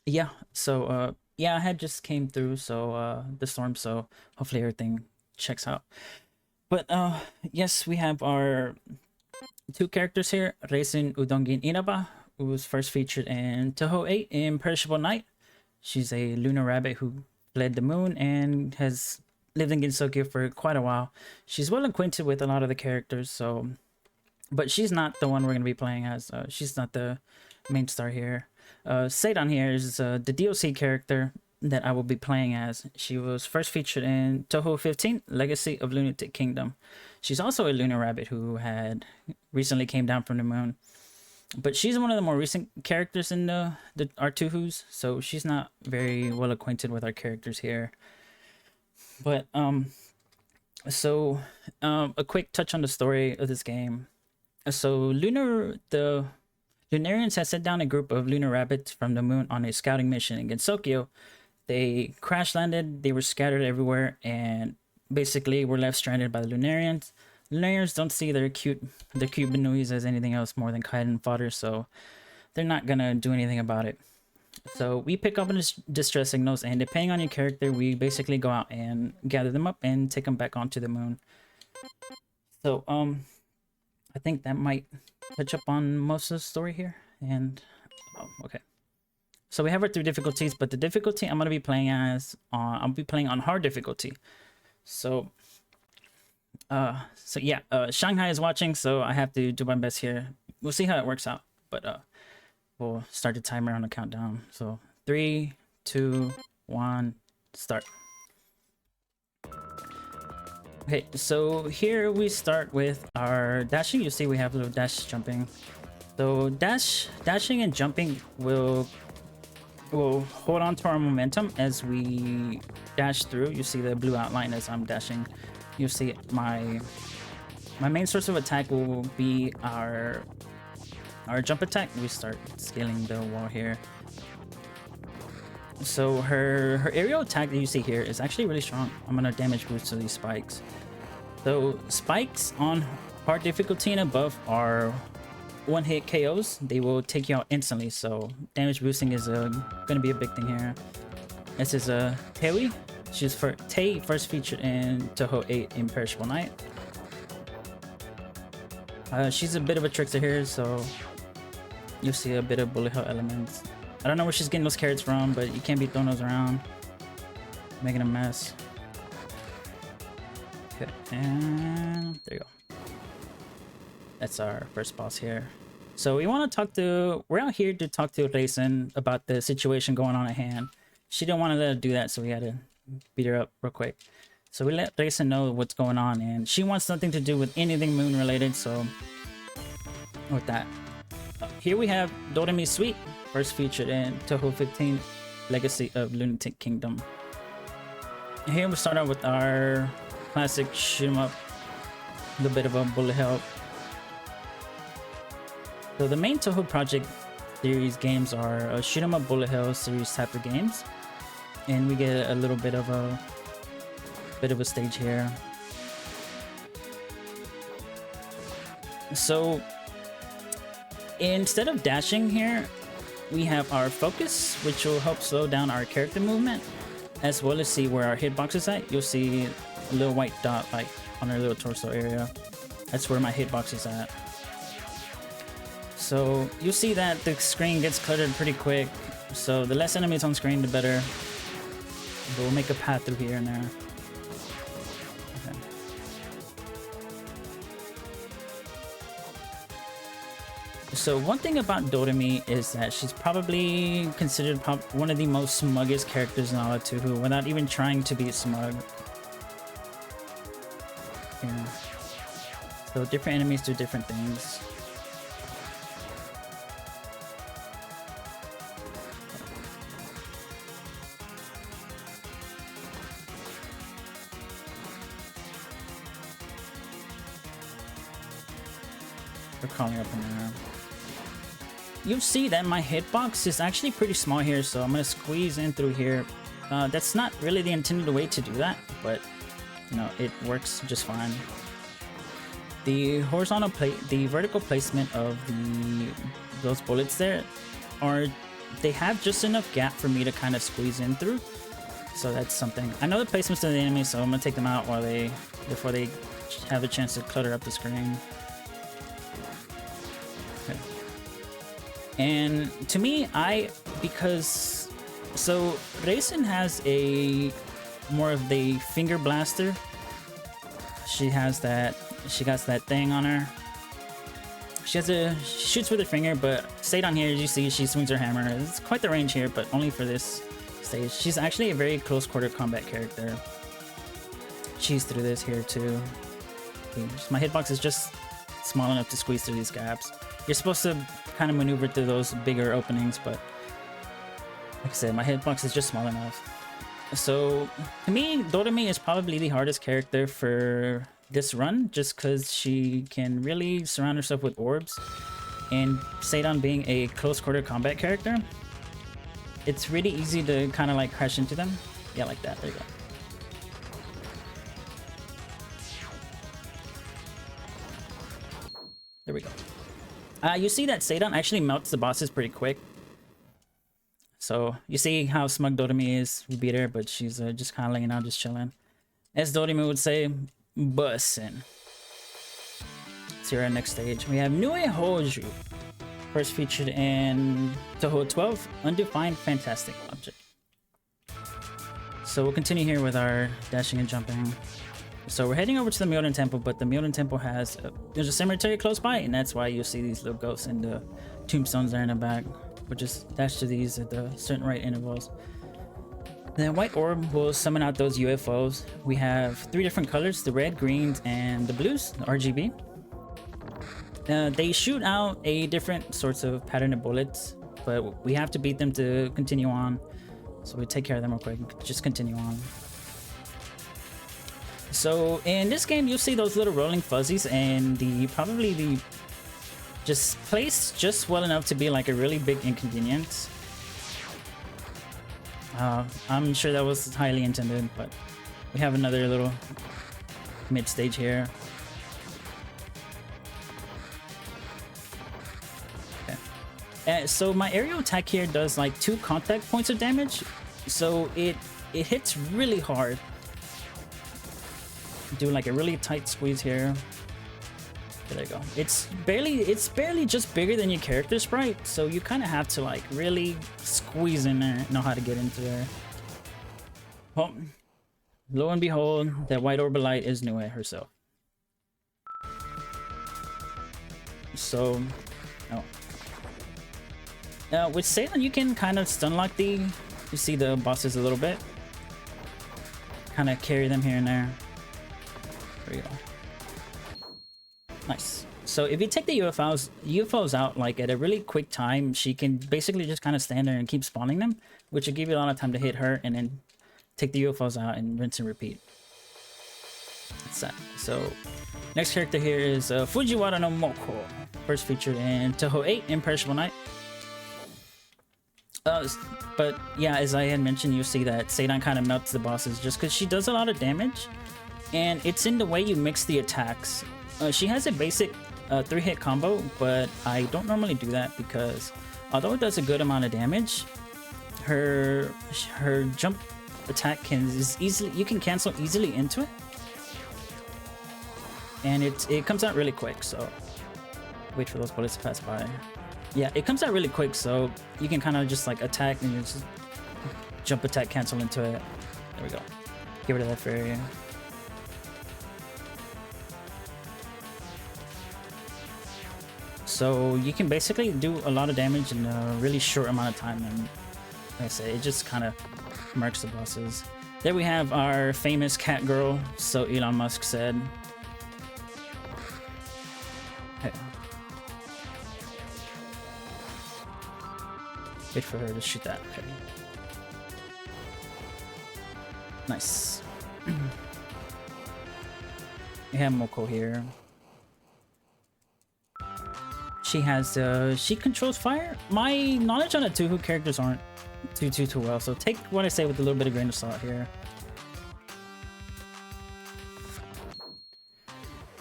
Yeah, so yeah, I had just came through so the storm, so hopefully everything checks out. But yes, we have our two characters here, Raisin Udongein Inaba, who was first featured in Toho 8 in Perishable Night. She's a lunar rabbit who fled the moon and has lived in Ginsokia for quite a while. She's well acquainted with a lot of the characters, so but she's not the one we're gonna be playing as. She's not the main star here. Seidan here is the DLC character that I will be playing as. She was first featured in Toho 15, Legacy of Lunatic Kingdom. She's also a lunar rabbit who had recently came down from the moon. But she's one of the more recent characters in the our two who's, so she's not very well acquainted with our characters here. But a quick touch on the story of this game. So the Lunarians had sent down a group of lunar rabbits from the moon on a scouting mission in Gensokyo. They crash landed, they were scattered everywhere, and basically were left stranded by the Lunarians. Lunarians don't see their cute Benuis as anything else more than kite fodder, so they're not gonna do anything about it. So we pick up on distress signals, and depending on your character, we basically go out and gather them up and take them back onto the moon. So I think that might touch up on most of the story here. And okay, so we have our three difficulties, but the difficulty I'm gonna be playing as I'll be playing on hard difficulty. So yeah, Shanghai is watching, so I have to do my best here. We'll see how it works out, but we'll start the timer on the countdown. So 3, 2, 1, start. Okay, so here we start with our dashing. You see we have a little dash jumping. So dashing and jumping will hold on to our momentum as we dash through. You see the blue outline as I'm dashing. You'll see my main source of attack will be our jump attack. We start scaling the wall here. So her aerial attack that you see here is actually really strong. I'm gonna damage boost to these spikes. So spikes on hard difficulty and above are one-hit KOs. They will take you out instantly. So damage boosting is gonna be a big thing here. This is a Tewi. She's first featured in Toho 8 Imperishable Night. She's a bit of a trickster here, so you'll see a bit of bullet hell elements. I don't know where she's getting those carrots from, but you can't be throwing those around, making a mess. Okay, and there you go. That's our first boss here. So we're out here to talk to Raisin about the situation going on at hand. She didn't want to let us do that, so we had to beat her up real quick. So we let Raisin know what's going on, and she wants something to do with anything moon related, so with that. Here we have Doremi Sweet, first featured in Toho 15, Legacy of Lunatic Kingdom. Here we start out with our classic shoot 'em up, a little bit of a bullet hell. So the main Toho Project series games are a shoot 'em up bullet hell series type of games, and we get a little bit of a stage here. So instead of dashing here, we have our focus, which will help slow down our character movement, as well as see where our hitbox is at. You'll see a little white dot like on our little torso area. That's where my hitbox is at. So you'll see that the screen gets cluttered pretty quick. So the less enemies on screen, the better. We'll make a path through here and there. Okay. So one thing about Doremi is that she's probably considered one of the most smuggest characters in all of Tuhu without even trying to be smug. Yeah. So different enemies do different things. We're calling up in there. You'll see that my hitbox is actually pretty small here, so I'm gonna squeeze in through here. That's not really the intended way to do that, but you know, it works just fine. The vertical placement of those bullets there are they have just enough gap for me to kind of squeeze in through. So that's something. I know the placements of the enemy, so I'm gonna take them out before they have a chance to clutter up the screen. Okay. And to me, because Raisin has more of the finger blaster. She got that thing on her. She shoots with her finger, but stayed on here, as you see, she swings her hammer. It's quite the range here, but only for this stage. She's actually a very close quarter combat character. She's through this here too. My hitbox is just small enough to squeeze through these gaps. You're supposed to kind of maneuver through those bigger openings, but like I said, my hitbox is just small enough. So to me, Doremi is probably the hardest character for this run, just because she can really surround herself with orbs, and Seidon being a close quarter combat character, it's really easy to kind of like crash into them. Yeah, like that. There you go. There we go. You see that Seidon actually melts the bosses pretty quick. So you see how smug Doremi is. We beat her, but she's just kind of laying out, just chilling. As Doremi would say, bussin'. Let's see our next stage. We have Nue Hoju. First featured in Toho 12, Undefined Fantastic Object. So we'll continue here with our dashing and jumping. So we're heading over to the Myoden Temple, but the Myoden Temple there's a cemetery close by, and that's why you'll see these little ghosts and the tombstones there in the back. We'll just dash to these at the certain right intervals. The white orb will summon out those UFOs. We have 3 different colors, the red, greens, and the blues, the RGB. They shoot out a different sorts of pattern of bullets, but we have to beat them to continue on. So we take care of them real quick and just continue on. So in this game, you'll see those little rolling fuzzies, and probably the just placed just well enough to be like a really big inconvenience. I'm sure that was highly intended, but we have another little mid stage here. Okay. So my aerial attack here does like 2 contact points of damage, so it hits really hard. Do like a really tight squeeze here. Okay, there you go. It's barely just bigger than your character sprite, so you kind of have to like really squeeze in there, know how to get into there. Well, lo and behold, that white orb of light is Nue herself. So, with Seidon, you can kind of stun lock you see the bosses a little bit, kind of carry them here and there. There we go. Nice. So if you take the UFOs out like at a really quick time, she can basically just kind of stand there and keep spawning them, which will give you a lot of time to hit her and then take the UFOs out and rinse and repeat. That's that. So next character here is Fujiwara no Moko, first featured in Toho 8, Imperishable Night. But yeah, as I had mentioned, you see that Seidon kind of melts the bosses just because she does a lot of damage, and it's in the way you mix the attacks. She has a basic 3-hit combo, but I don't normally do that because although it does a good amount of damage, her jump attack you can cancel easily into it, and it comes out really quick. So wait for those bullets to pass by. Yeah, it comes out really quick, so you can kind of just like attack and just jump attack cancel into it. There we go. Get rid of that fairy. So you can basically do a lot of damage in a really short amount of time, and like I said, it just kind of murks the bosses. There we have our famous cat girl, so Elon Musk said. Okay. Wait for her to shoot that. Okay. Nice. We have Moko here. She has she controls fire. My knowledge on the Tuhu characters aren't too well, so take what I say with a little bit of grain of salt here.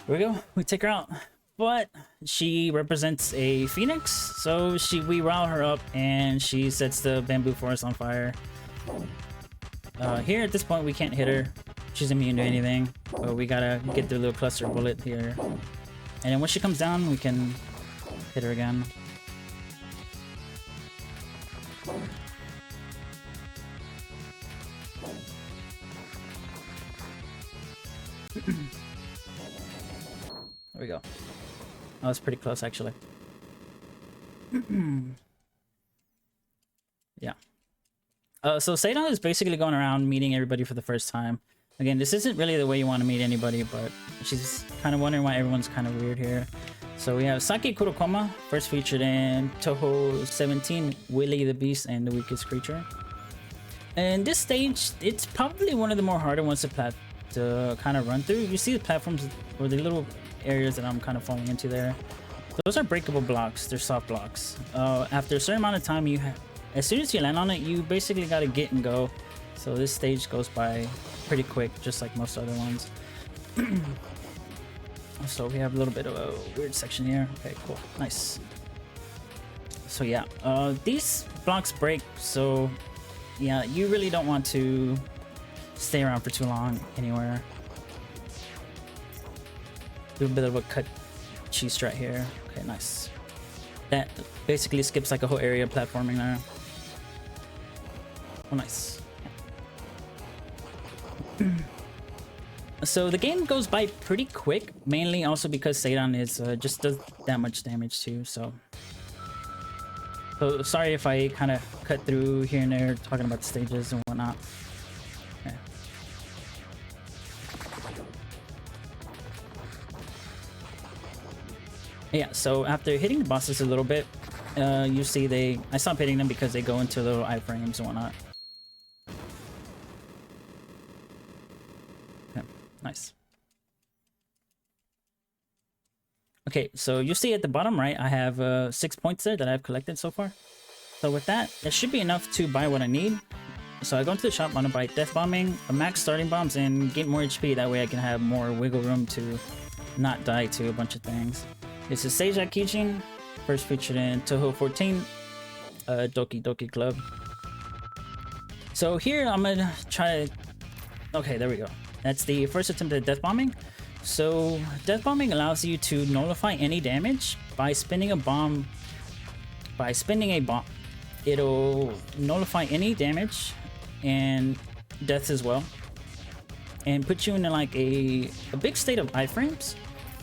Here we go. We take her out. but she represents a phoenix, so we rile her up and she sets the bamboo forest on fire. Here at this point we can't hit her. She's immune to anything, but we gotta get the little cluster bullet here. And then when she comes down, we can hit her again. There we go. That was pretty close, actually. Yeah. So Sadon is basically going around meeting everybody for the first time. Again, this isn't really the way you want to meet anybody, but she's kind of wondering why everyone's kind of weird here. So we have Saki Kurokoma, first featured in Toho 17, Willy the Beast and the Weakest Creature. And this stage, it's probably one of the more harder ones to kind of run through. You see the platforms or the little areas that I'm kind of falling into there. Those are breakable blocks. They're soft blocks. After a certain amount of time, as soon as you land on it, you basically got to get and go. So this stage goes by pretty quick, just like most other ones. So we have a little bit of a weird section here. Okay, cool, nice. So yeah, these blocks break, so yeah, you really don't want to stay around for too long anywhere. Do a bit of a cut cheese strat here. Okay, nice. That basically skips like a whole area of platforming there. Oh, nice. So the game goes by pretty quick, mainly also because Sadon is just does that much damage too. So sorry if I kind of cut through here and there talking about the stages and whatnot. Okay. Yeah, so after hitting the bosses a little bit, you see I stopped hitting them because they go into little iframes and whatnot. Okay, nice. Okay, so you see at the bottom right, I have 6 points there that I've collected so far. So with that should be enough to buy what I need. So I go into the shop, I want to buy death bombing, a max starting bombs, and get more HP. That way I can have more wiggle room to not die to a bunch of things. This is Seija Kijin, first featured in Toho 14, Doki Doki Club. So here I'm gonna try. Okay, there we go. That's the first attempt at death bombing. So death bombing allows you to nullify any damage by spinning a bomb. It'll nullify any damage and deaths as well, and put you in like a big state of iframes,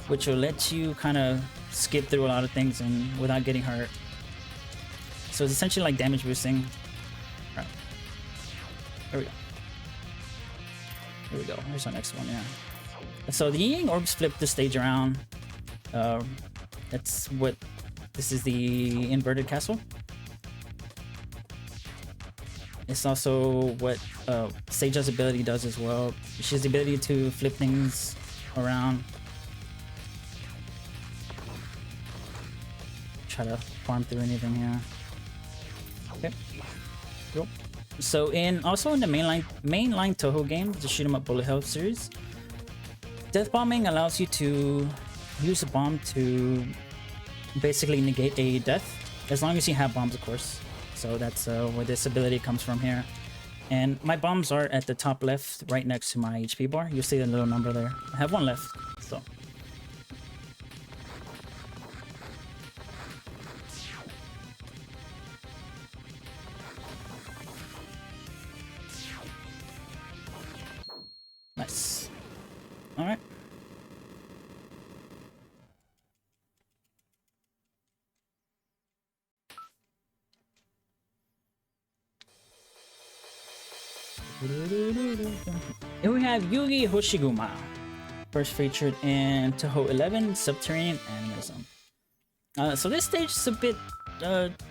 which will let you kind of skip through a lot of things and without getting hurt. So it's essentially like damage boosting. Right. There we go. Here we go. Here's our next one. Yeah. So the Yang orbs flip the stage around. This is the inverted castle. It's also what Seija's ability does as well. She has the ability to flip things around. Try to farm through anything here. Okay. Cool. So also in the mainline Toho game, the shoot 'em up bullet hell series, death bombing allows you to use a bomb to basically negate a death, as long as you have bombs, of course. So that's where this ability comes from here. And my bombs are at the top left, right next to my HP bar. You'll see the little number there. I have one left, so. Nice. All right. And we have Yugi Hoshiguma, first featured in Toho 11, Subterranean Animism. So this stage is a bit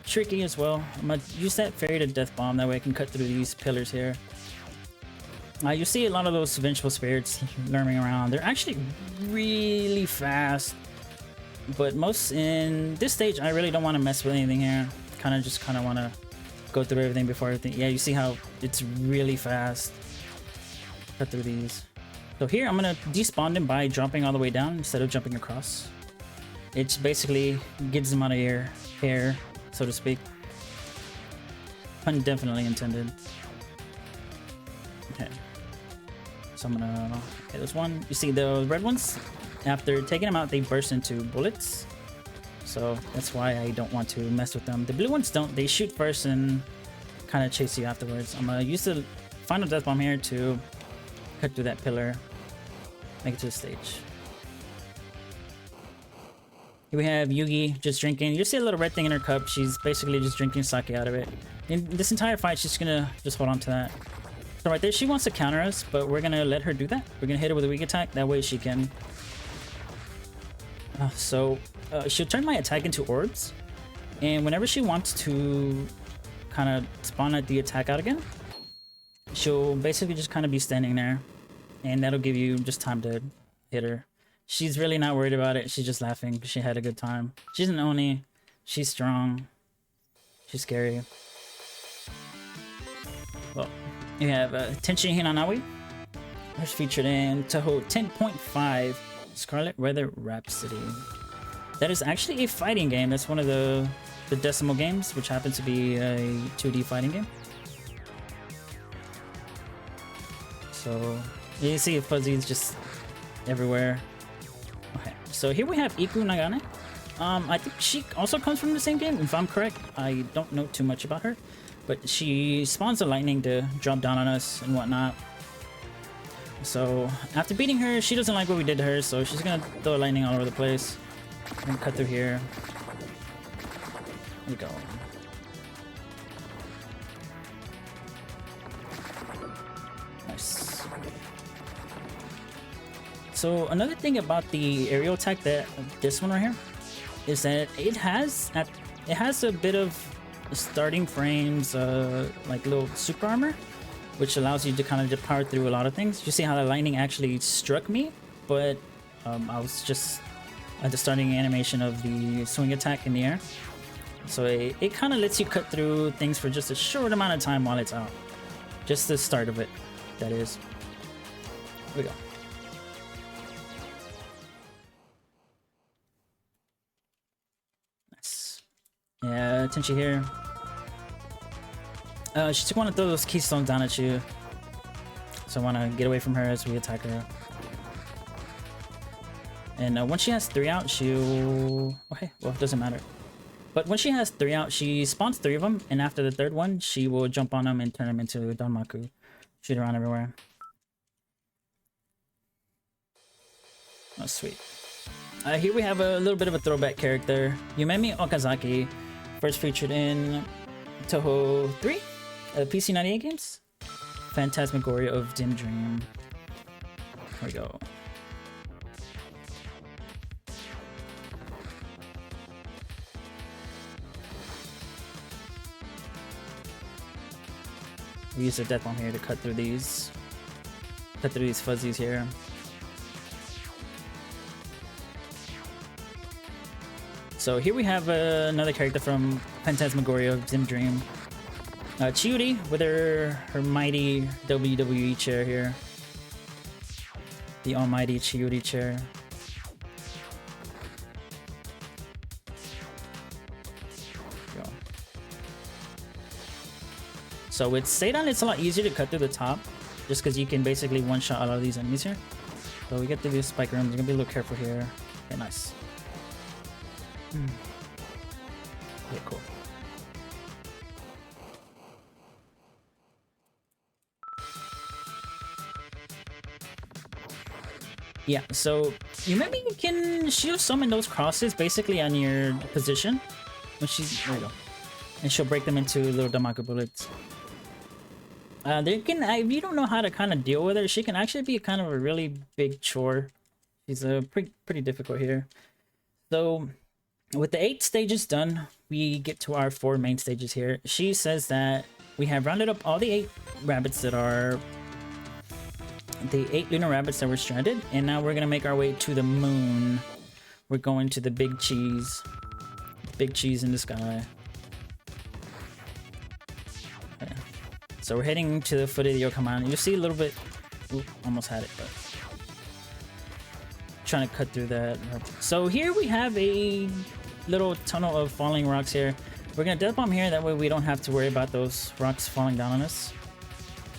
tricky as well. I'm gonna use that fairy to death bomb, that way I can cut through these pillars here. You see a lot of those vengeful spirits lurming around. They're actually really fast, but in this stage I really don't want to mess with anything here. Kind of want to go through everything before everything. Yeah, you see how it's really fast. Cut through these. So here I'm gonna despawn them by dropping all the way down instead of jumping across. It basically gets them out of your hair, so to speak. Pun definitely intended. Okay. So I'm gonna hit this one. You see the red ones? After taking them out, they burst into bullets. So that's why I don't want to mess with them. The blue ones don't. They shoot first and kind of chase you afterwards. I'm gonna use the final death bomb here to cut through that pillar. Make it to the stage. Here we have Yugi just drinking. You see a little red thing in her cup. She's basically just drinking sake out of it. In this entire fight, she's gonna just hold on to that. So right there, she wants to counter us, but we're gonna let her do that. We're gonna hit her with a weak attack. That way she can... she'll turn my attack into orbs. And whenever she wants to kind of spawn at the attack out again, she'll basically just kind of be standing there. And that'll give you just time to hit her. She's really not worried about it. She's just laughing because she had a good time. She's an Oni. She's strong. She's scary. Well, you have Tenchi Hinanawi. First featured in Toho 10.5 Scarlet Weather Rhapsody. That is actually a fighting game. That's one of the decimal games, which happens to be a 2D fighting game. So you see fuzzies just everywhere. Okay, so here we have Iku Nagane. I think she also comes from the same game, if I'm correct. I don't know too much about her, but she spawns the lightning to drop down on us and whatnot. So after beating her, she doesn't like what we did to her, so she's gonna throw lightning all over the place. And cut through here. There we go. Nice. So another thing about the aerial attack, that this one right here, is that it has a bit of starting frames, like little super armor, which allows you to kind of just power through a lot of things. You see how the lightning actually struck me, but I was just at the starting animation of the swing attack in the air. So it kind of lets you cut through things for just a short amount of time while it's out. Just the start of it, that is. Here we go. Nice. Yeah, Tenchi here. She took one of those keystones down at you. So I want to get away from her as we attack her. And once she has 3 out, she'll... Okay, well, it doesn't matter. But when she has 3 out, she spawns 3 of them, and after the 3rd one, she will jump on them and turn them into Danmaku. Shoot around everywhere. Oh, sweet. Here we have a little bit of a throwback character. Yumemi Okazaki, first featured in Toho 3, PC 98 games. Phantasmagoria of Dim Dream. Here we go. We use a death bomb here to cut through these fuzzies here. So here we have another character from Phantasmagoria of Dim Dream. Chiuri with her mighty WWE chair here. The almighty Chiuri chair. So with Seidan, it's a lot easier to cut through the top, just because you can basically one-shot a lot of these enemies here. So we get through these spike rooms. You're gonna be a little careful here. Okay, nice. Yeah, cool. Yeah, so you can shield summon those crosses basically on your position when she's there you go, and she'll break them into little Danmaku bullets. If you don't know how to kind of deal with her, she can actually be kind of a really big chore. She's pretty difficult here. So with the 8 stages done, we get to our 4 main stages here. She says that we have rounded up all the 8 rabbits that are the 8 lunar rabbits that were stranded, and now we're gonna make our way to the moon. We're going to the big cheese in the sky. Okay. So we're heading to the foot of the Yokoman. You'll see a little bit. Ooh, almost had it, but trying to cut through that. So here we have a little tunnel of falling rocks here. We're gonna death bomb here, that way we don't have to worry about those rocks falling down on us,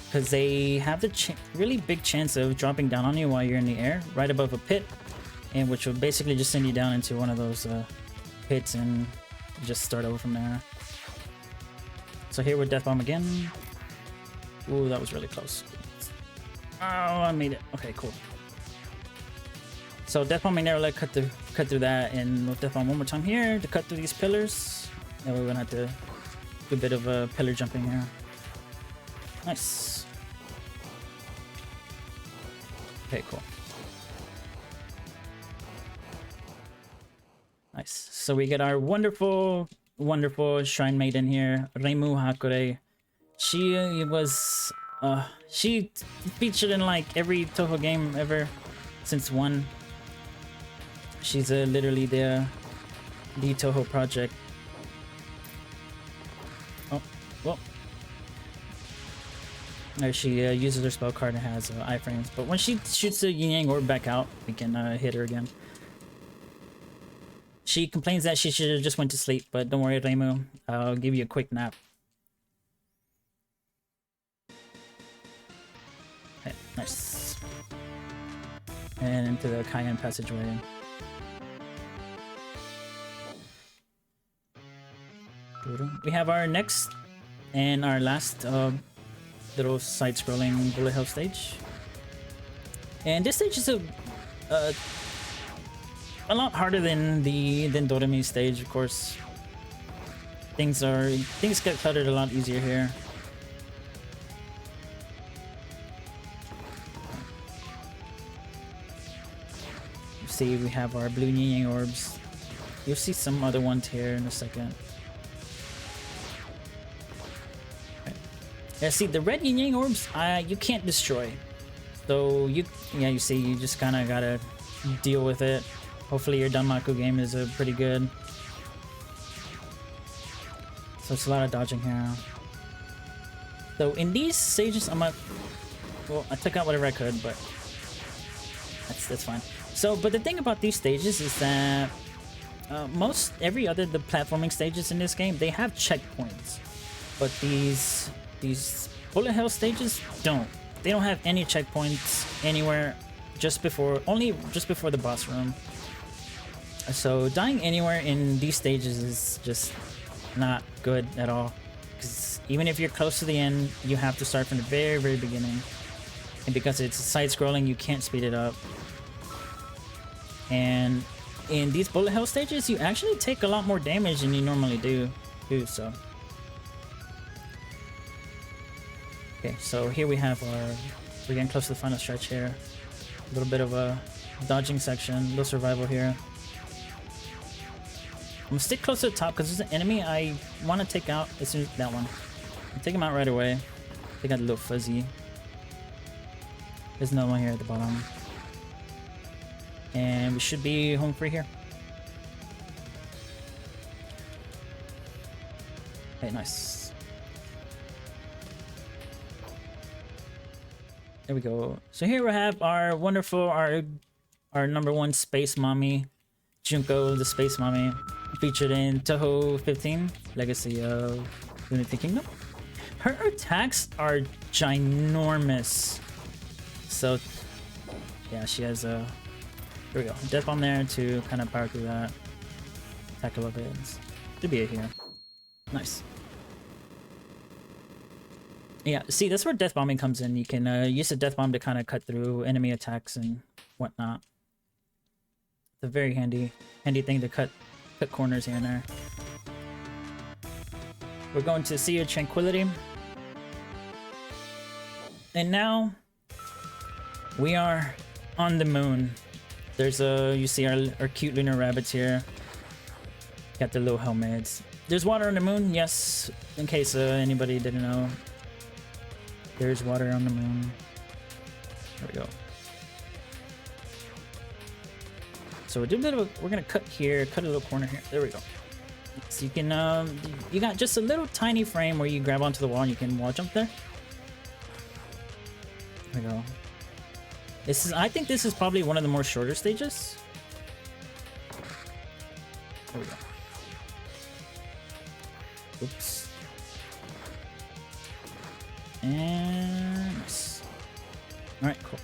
because they have the really big chance of dropping down on you while you're in the air right above a pit, and which will basically just send you down into one of those pits and just start over from there. So here we're death bomb again. Ooh, that was really close. Oh, I made it. Okay, cool. So death bombing there, like cut through that, and we'll death bomb one more time here to cut through these pillars. That way we're gonna have to do a bit of pillar jumping here. Nice. Okay, cool. Nice. So we get our wonderful shrine maiden here, Reimu Hakure. She was she featured in like every Toho game ever since 1. She's literally the Toho project. Oh, well. She uses her spell card and has iframes, but when she shoots the yin yang orb back out, we can hit her again. She complains that she should have just went to sleep, but don't worry, Reimu. I'll give you a quick nap. Okay, nice. And into the Cayenne passageway. We have our next and our last little side-scrolling bullet hell stage, and this stage is a lot harder than Doremi stage. Of course, things get cluttered a lot easier here. You see, we have our blue yin yang orbs. You'll see some other ones here in a second. Yeah, see, the red yin yang orbs, you can't destroy. So you see, you just kind of gotta deal with it. Hopefully your Danmaku game is pretty good. So it's a lot of dodging here. So in these stages, well, I took out whatever I could, but that's fine. So, but the thing about these stages is that every other the platforming stages in this game, they have checkpoints, but these bullet hell stages don't. They don't have any checkpoints anywhere, only just before the boss room. So dying anywhere in these stages is just not good at all, because even if you're close to the end, you have to start from the very beginning, and because it's side-scrolling, you can't speed it up. And in these bullet hell stages, you actually take a lot more damage than you normally do too. So okay, so here we have we're getting close to the final stretch here. A little bit of a dodging section, a little survival here. I'm gonna stick close to the top because there's an enemy I want to take out as soon as that one. I'll take him out right away. They got a little fuzzy. There's another one here at the bottom. And we should be home free here. Okay, nice. There we go. So here we have our wonderful, our #1 space mommy, Junko the space mommy, featured in Toho 15, Legacy of Unity Kingdom. Her attacks are ginormous. So yeah, she has a, here we go, death bomb there to kind of power through that. Attack a little bit. Should be it here. Nice. Yeah, see, that's where death bombing comes in. You can use a death bomb to kind of cut through enemy attacks and whatnot. It's a very handy thing to cut corners here and there. We're going to Sea of Tranquility. And now we are on the moon. There's you see our cute lunar rabbits here. Got their little helmets. There's water on the moon, yes, in case anybody didn't know. There's water on the moon. There we go. So we're doing we're gonna cut here, cut a little corner here. There we go. So you can you got just a little tiny frame where you grab onto the wall and you can wall jump there. There we go. I think this is probably one of the more shorter stages. There we go. Oops. And nice. Alright, cool.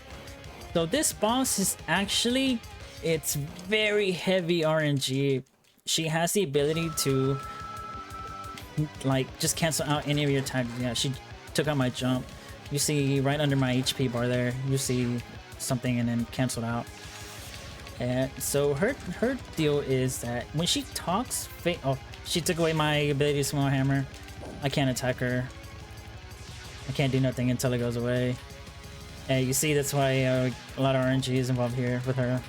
So this boss is actually, it's very heavy RNG. She has the ability to like just cancel out any of your attacks. Yeah, she took out my jump. You see right under my HP bar there, you see something and then canceled out. And so her deal is that when she talks, oh, she took away my ability to small hammer. I can't attack her. I can't do nothing until it goes away. And you see that's why a lot of RNG is involved here with her.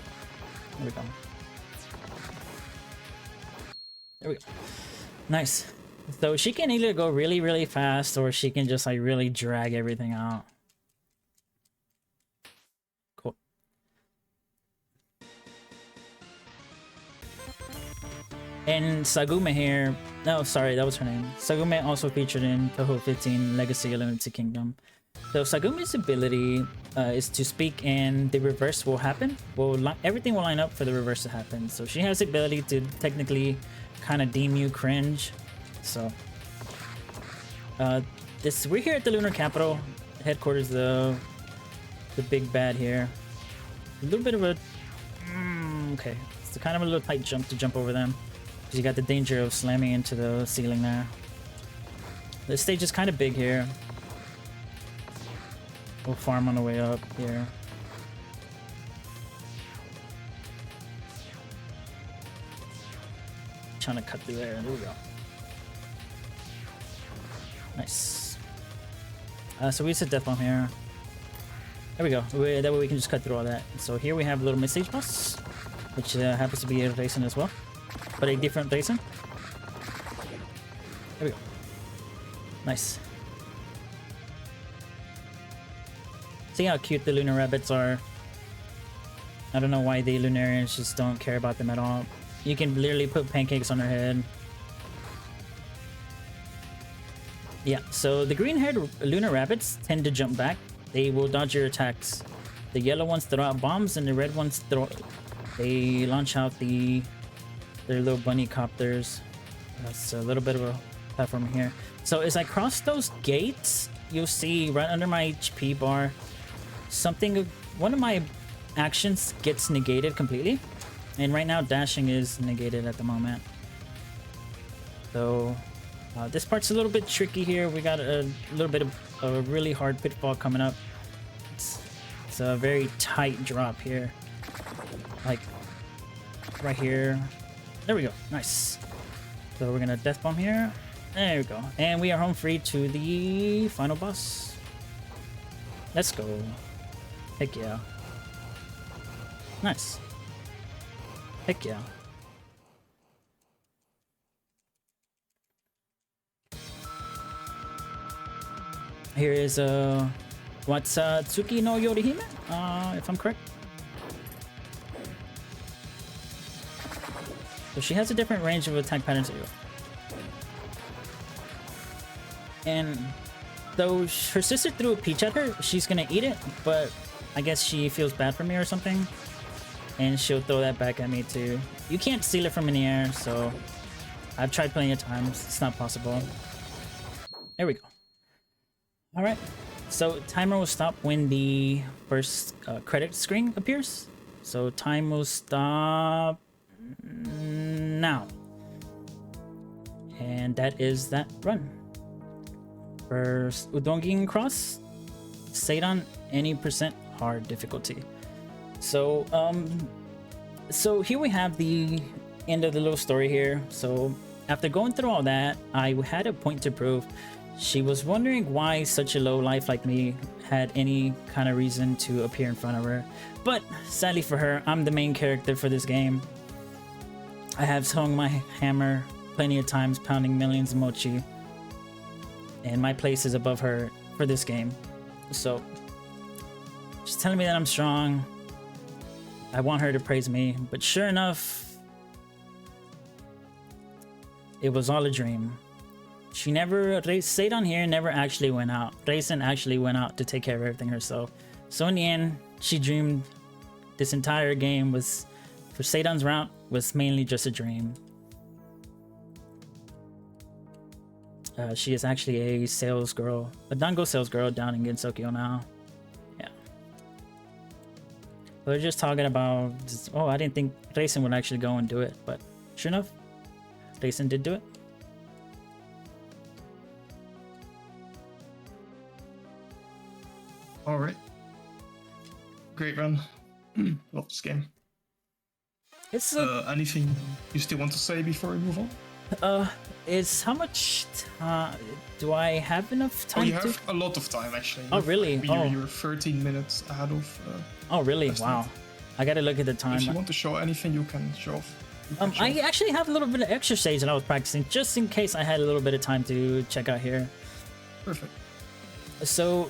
There we go. There we go. Nice. So she can either go really, really fast or she can just like really drag everything out. Cool. And Sagume here, no, sorry, that was her name. Sagume also featured in Toho 15 Legacy of Lunacy Kingdom. So Sagume's ability is to speak and the reverse will happen. Everything will line up for the reverse to happen. So she has the ability to technically kind of deem you cringe. So we're here at the Lunar Capital, headquarters of the big bad here. A little bit of a okay, it's kind of a little tight jump to jump over them because you got the danger of slamming into the ceiling there. The stage is kind of big here. We'll farm on the way up here. Trying to cut through there. There we go. Nice. So we said death bomb here. There we go. That way we can just cut through all that. So here we have a little mid-stage boss, which happens to be a raisin as well, but a different raisin. There we go. Nice. See how cute the lunar rabbits are. I don't know why the Lunarians just don't care about them at all. You can literally put pancakes on their head. Yeah, so the green-haired lunar rabbits tend to jump back. They will dodge your attacks. The yellow ones throw out bombs, and the red ones they launch out their little bunny copters. That's a little bit of a platform here. So as I cross those gates, you'll see right under my HP bar, one of my actions gets negated completely. And right now, dashing is negated at the moment. So this part's a little bit tricky here. We got a little bit of a really hard pitfall coming up. It's a very tight drop here. Like right here. There we go. Nice. So we're gonna death bomb here. There we go. And we are home free to the final boss. Let's go. Heck yeah. Nice. Heck yeah. Here is Watsatsuki no Yorihime, if I'm correct. So she has a different range of attack patterns to you. And though her sister threw a peach at her, she's gonna eat it, but I guess she feels bad for me or something. And she'll throw that back at me too. You can't steal it from in the air, so I've tried plenty of times. It's not possible. There we go. Alright, so timer will stop when the first credit screen appears. So time will stop now. And that is that run. First Udongein cross, Seidan, any percent hard difficulty. So so here we have the end of the little story here. So after going through all that, I had a point to prove. She was wondering why such a low life like me had any kind of reason to appear in front of her. But sadly for her, I'm the main character for this game. I have swung my hammer plenty of times, pounding millions of mochi. And my place is above her for this game. So she's telling me that I'm strong. I want her to praise me, but sure enough, it was all a dream. She never, Seidan here never actually went out. Raisin actually went out to take care of everything herself. So in the end, she dreamed this entire game was for Seidan's route was mainly just a dream. She is actually a sales girl, a dango sales girl down in Gensokyo now. Yeah. We're just talking about, oh, I didn't think Reisen would actually go and do it, but sure enough, Reisen did do it. All right. Great run. Love this game. It's anything you still want to say before we move on? Is how much do I have enough time? Oh, you have a lot of time actually. Oh, really? You're 13 minutes ahead of. Oh, really? Wow. I gotta look at the time. If you want to show anything, you can show off. I actually have a little bit of extra stage that I was practicing just in case I had a little bit of time to check out here. Perfect. So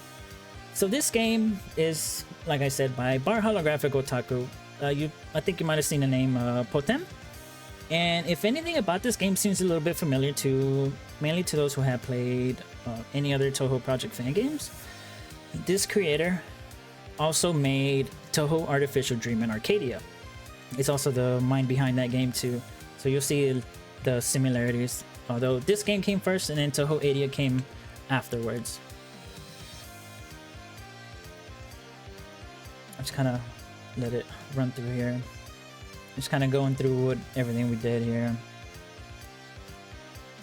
this game is, like I said, by Bar Holographic Otaku. I think you might have seen the name Potem. And if anything about this game seems a little bit familiar to mainly to those who have played any other Toho Project fan games, this creator also made Toho Artificial Dream in Arcadia. It's also the mind behind that game too, so you'll see the similarities. Although this game came first and then Toho Adia came afterwards. I'm just kind of let it run through here. Just kind of going through everything we did here.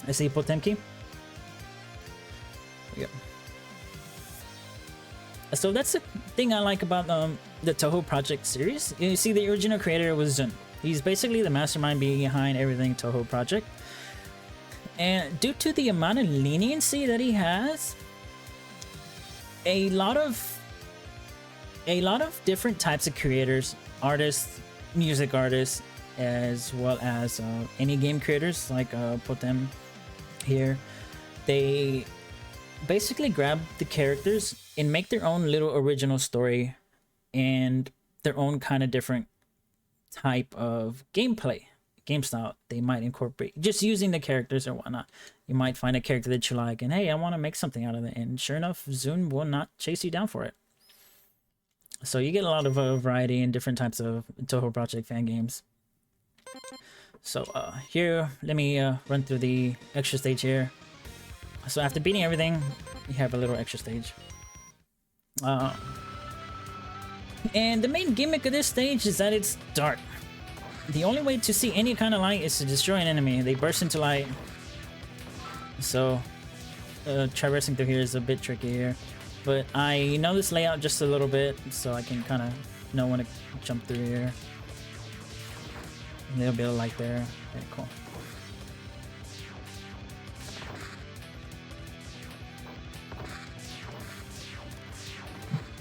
I see Potemki. Yep. So that's the thing I like about the Toho Project series. You see, the original creator was Zun. He's basically the mastermind behind everything Toho Project. And due to the amount of leniency that he has, a lot of different types of creators, artists, music artists, as well as any game creators like Potem here, they basically grab the characters and make their own little original story and their own kind of different type of gameplay, game style they might incorporate just using the characters or whatnot. You might find a character that you like and hey, I want to make something out of it, and sure enough, Zun will not chase you down for it. So you get a lot of variety in different types of Toho Project fan games. So here, let me run through the extra stage here. So after beating everything, you have a little extra stage. And the main gimmick of this stage is that it's dark. The only way to see any kind of light is to destroy an enemy. They burst into light. So traversing through here is a bit tricky here. But I know this layout just a little bit, so I can kind of know when to jump through here. A little bit of light there. Okay, cool.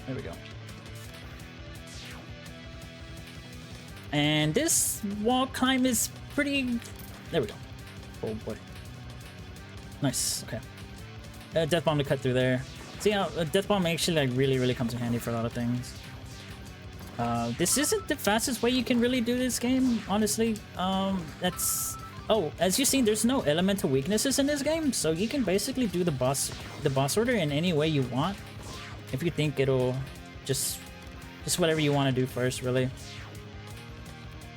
There we go. And this wall climb is pretty... There we go. Oh boy. Nice, okay. Death bomb to cut through there. See how Death Bomb actually like really comes in handy for a lot of things. This isn't the fastest way you can really do this game, honestly. That's... Oh, as you've seen, there's no elemental weaknesses in this game, so you can basically do the boss order in any way you want. If you think it'll just whatever you want to do first, really.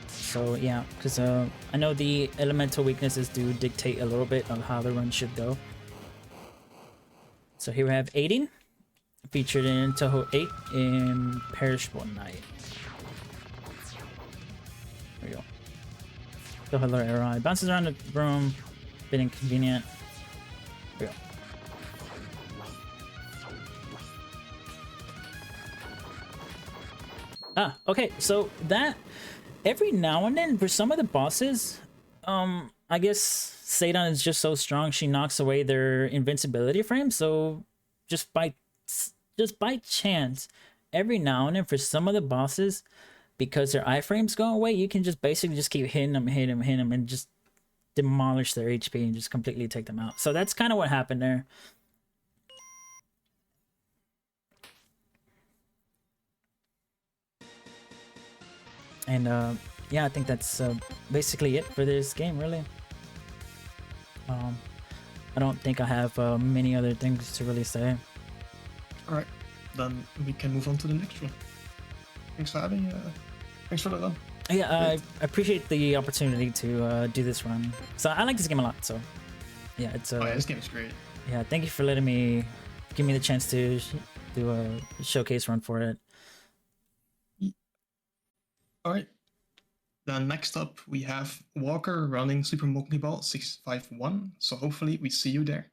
So yeah, because I know the elemental weaknesses do dictate a little bit of how the run should go. So here we have Aiding, featured in Toho 8 in Perishable Night. There we go. The Hitler arrow. It bounces around the room, a bit inconvenient. There we go. Ah, okay, so that every now and then for some of the bosses, I guess Seidan is just so strong she knocks away their invincibility frame. So just by chance, every now and then for some of the bosses, because their iframes go away, you can just basically just keep hitting them, and just demolish their HP and just completely take them out. So that's kind of what happened there. And yeah, I think that's basically it for this game, really. I don't think I have many other things to really say. Alright, then we can move on to the next one. Thanks for having. Thanks for the run. Yeah, I appreciate the opportunity to do this run. So I like this game a lot. So yeah, it's Oh yeah, this game is great. yeah. Thank you for letting me give me the chance to do a showcase run for it. All right. Then next up we have Walker running Super Monkey Ball 651. So hopefully we see you there.